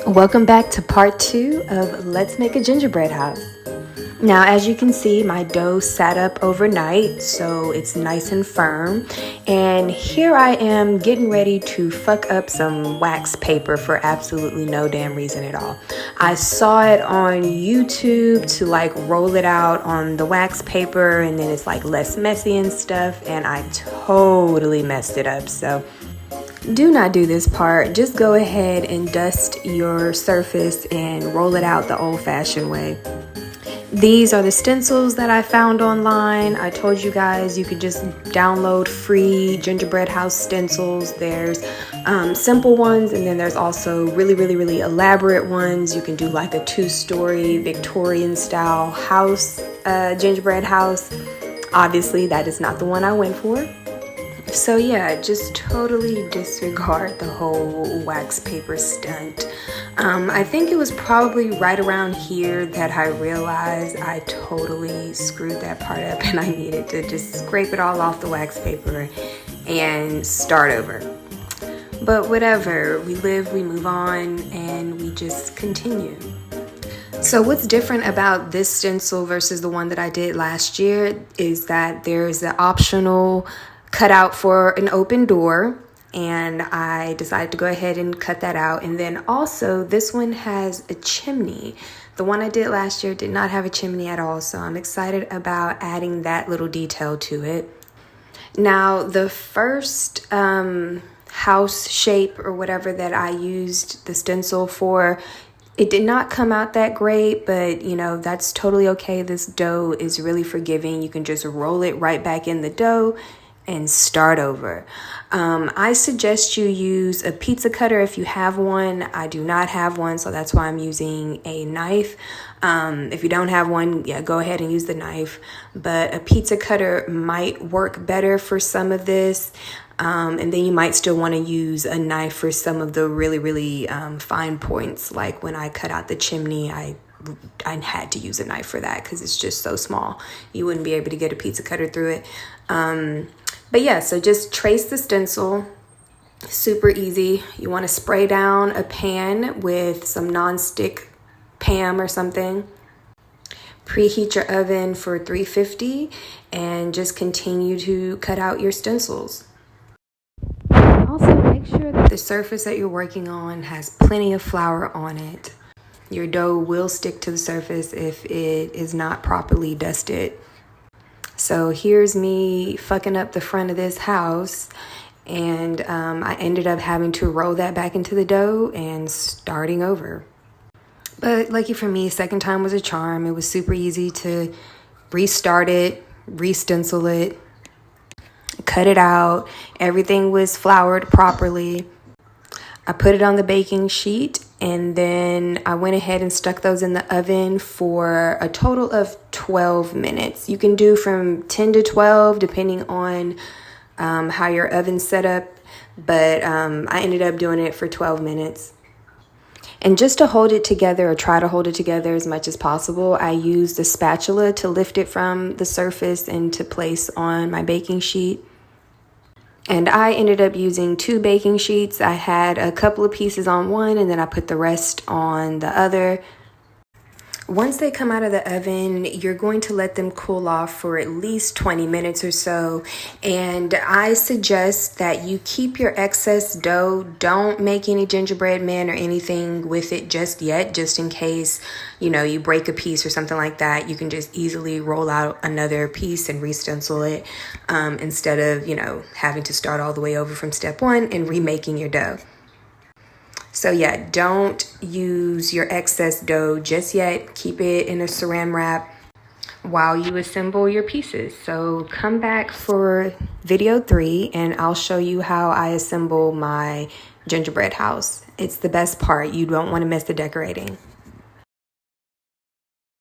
Welcome back to part 2 of Let's Make a Gingerbread House. Now, as you can see, my dough sat up overnight, so it's nice and firm. And here I am getting ready to fuck up some wax paper for absolutely no damn reason at all. I saw it on YouTube to roll it out on the wax paper, and then it's less messy and stuff, and I totally messed it up. So do not do this part. Just go ahead and dust your surface and roll it out the old-fashioned way. These are the stencils that I found online. I told you guys you could just download free gingerbread house stencils. There's simple ones, and then there's also really elaborate ones. You can do like a 2-story Victorian style house, gingerbread house. Obviously, that is not the one I went for. So yeah, just totally disregard the whole wax paper stunt. I think it was probably right around here that I realized I totally screwed that part up and I needed to just scrape it all off the wax paper and start over. But whatever, we live, we move on, and we just continue. So what's different about this stencil versus the one that I did last year is that there's an optional cut out for an open door, and I decided to go ahead and cut that out. And then also this one has a chimney. The one I did last year did not have a chimney at all, so I'm excited about adding that little detail to it. Now the first house shape or whatever that I used the stencil for, it did not come out that great, but that's totally okay. This dough is really forgiving. You can just roll it right back in the dough and start over. I suggest you use a pizza cutter if you have one. I do not have one, so that's why I'm using a knife. If you don't have one, yeah, go ahead and use the knife. But a pizza cutter might work better for some of this. And then you might still want to use a knife for some of the really fine points. Like when I cut out the chimney, I had to use a knife for that because it's just so small. You wouldn't be able to get a pizza cutter through it. But yeah, so just trace the stencil. Super easy. You want to spray down a pan with some nonstick Pam or something. Preheat your oven for 350 and just continue to cut out your stencils. Also, make sure that the surface that you're working on has plenty of flour on it. Your dough will stick to the surface if it is not properly dusted. So here's me fucking up the front of this house, and I ended up having to roll that back into the dough and starting over. But lucky for me, second time was a charm. It was super easy to restart it, re-stencil it, cut it out. Everything was floured properly. I put it on the baking sheet, and then I went ahead and stuck those in the oven for a total of 12 minutes. You can do from 10 to 12 depending on how your oven's set up, but I ended up doing it for 12 minutes. And just to hold it together, or try to hold it together as much as possible, I used a spatula to lift it from the surface and to place on my baking sheet. And I ended up using 2 baking sheets. I had a couple of pieces on one, and then I put the rest on the other. Once they come out of the oven, you're going to let them cool off for at least 20 minutes or so. And I suggest that you keep your excess dough. Don't make any gingerbread men or anything with it just yet, just in case, you break a piece or something like that. You can just easily roll out another piece and re-stencil it instead of, having to start all the way over from step 1 and remaking your dough. So yeah, don't use your excess dough just yet. Keep it in a saran wrap while you assemble your pieces. So come back for video 3 and I'll show you how I assemble my gingerbread house. It's the best part. You don't want to miss the decorating.